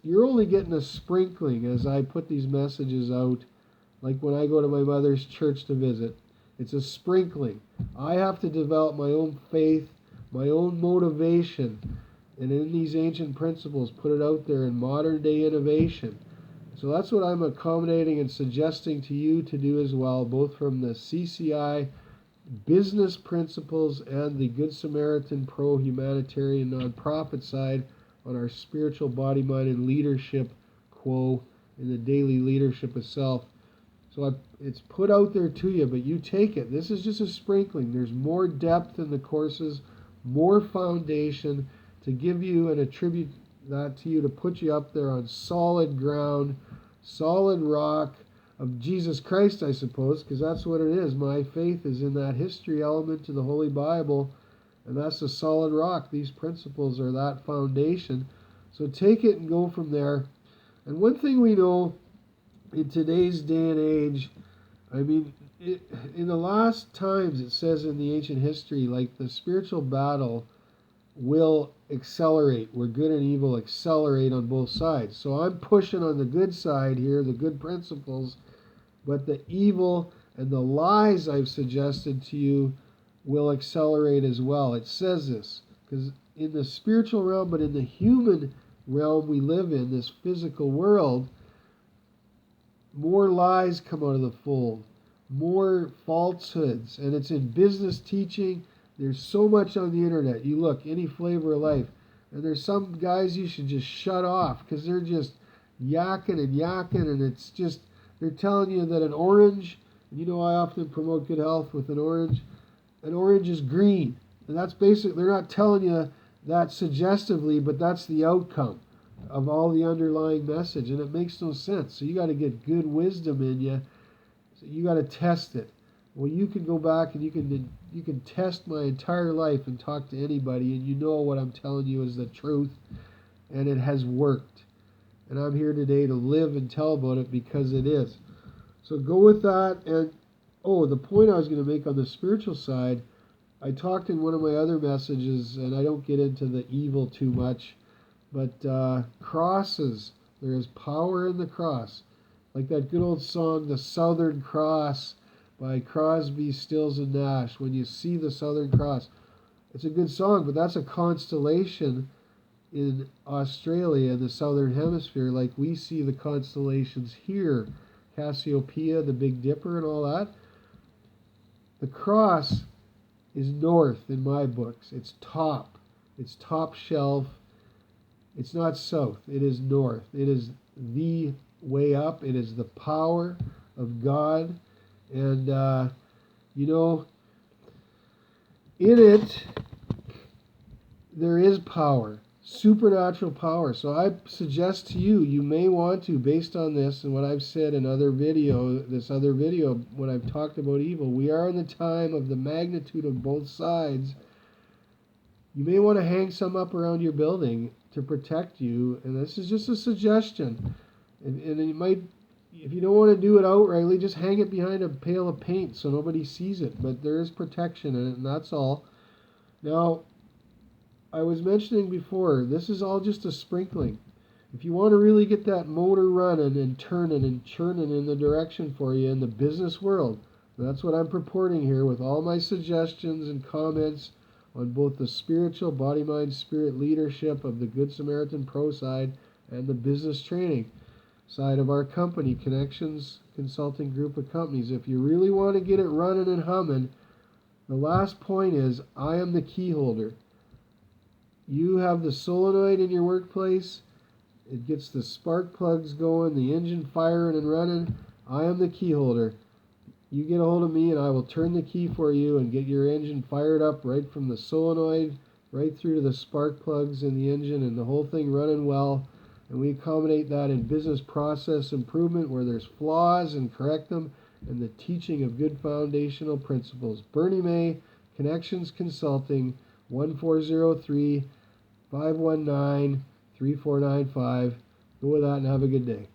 You're only getting a sprinkling as I put these messages out, like when I go to my mother's church to visit. It's a sprinkling. I have to develop my own faith, my own motivation, and in these ancient principles, put it out there in modern day innovation. So that's what I'm accommodating and suggesting to you to do as well, both from the CCI business principles and the Good Samaritan pro-humanitarian nonprofit side on our spiritual body, mind, and leadership quo in the daily leadership of self. So it's put out there to you, but you take it. This is just a sprinkling. There's more depth in the courses, more foundation to give you and attribute that to you, to put you up there on solid ground, solid rock of Jesus Christ, I suppose, because that's what it is. My faith is in that history element to the Holy Bible, and that's the solid rock. These principles are that foundation. So take it and go from there. And one thing we know in today's day and age, I mean, in the last times, it says in the ancient history, like the spiritual battle will accelerate, where good and evil accelerate on both sides. So I'm pushing on the good side here, the good principles, but the evil and the lies I've suggested to you will accelerate as well. It says this because in the spiritual realm, but in the human realm we live in, this physical world, more lies come out of the fold, more falsehoods, and it's in business teaching. There's so much on the internet. You look, any flavor of life, and there's some guys you should just shut off because they're just yakking, and it's just, they're telling you that an orange, you know I often promote good health with an orange is green. And that's basically, they're not telling you that suggestively, but that's the outcome of all the underlying message, and it makes no sense. So you got to get good wisdom in you. So you got to test it. Well, you can go back and you can test my entire life and talk to anybody, and you know what I'm telling you is the truth, and it has worked. And I'm here today to live and tell about it because it is. So go with that. And the point I was going to make on the spiritual side, I talked in one of my other messages, and I don't get into the evil too much, but crosses, there is power in the cross. Like that good old song, The Southern Cross by Crosby, Stills, and Nash. When you see the Southern Cross, it's a good song, but that's a constellation in Australia, in the Southern Hemisphere, like we see the constellations here, Cassiopeia, the Big Dipper, and all that. The cross is north in my books. It's top. It's top shelf. It's not south. It is north. It is the way up. It is the power of God. And, in it, there is power, supernatural power. So I suggest to you, you may want to, based on this and what I've said in this other video, when I've talked about evil, we are in the time of the magnitude of both sides. You may want to hang some up around your building to protect you, and this is just a suggestion. And it might, if you don't want to do it outrightly, just hang it behind a pail of paint so nobody sees it. But there is protection in it, and that's all. Now, I was mentioning before, this is all just a sprinkling. If you want to really get that motor running and turning and churning in the direction for you in the business world, that's what I'm purporting here with all my suggestions and comments on both the spiritual, body, mind, spirit leadership of the Good Samaritan Pro side and the business training side of our company, Connections Consulting Group of Companies. If you really want to get it running and humming, the last point is, I am the key holder. You have the solenoid in your workplace. It gets the spark plugs going, the engine firing and running. I am the key holder. You get a hold of me and I will turn the key for you and get your engine fired up right from the solenoid right through to the spark plugs in the engine and the whole thing running well. And we accommodate that in business process improvement where there's flaws and correct them, and the teaching of good foundational principles. Bernie May, Connections Consulting, 1403-519-3495. Go with that and have a good day.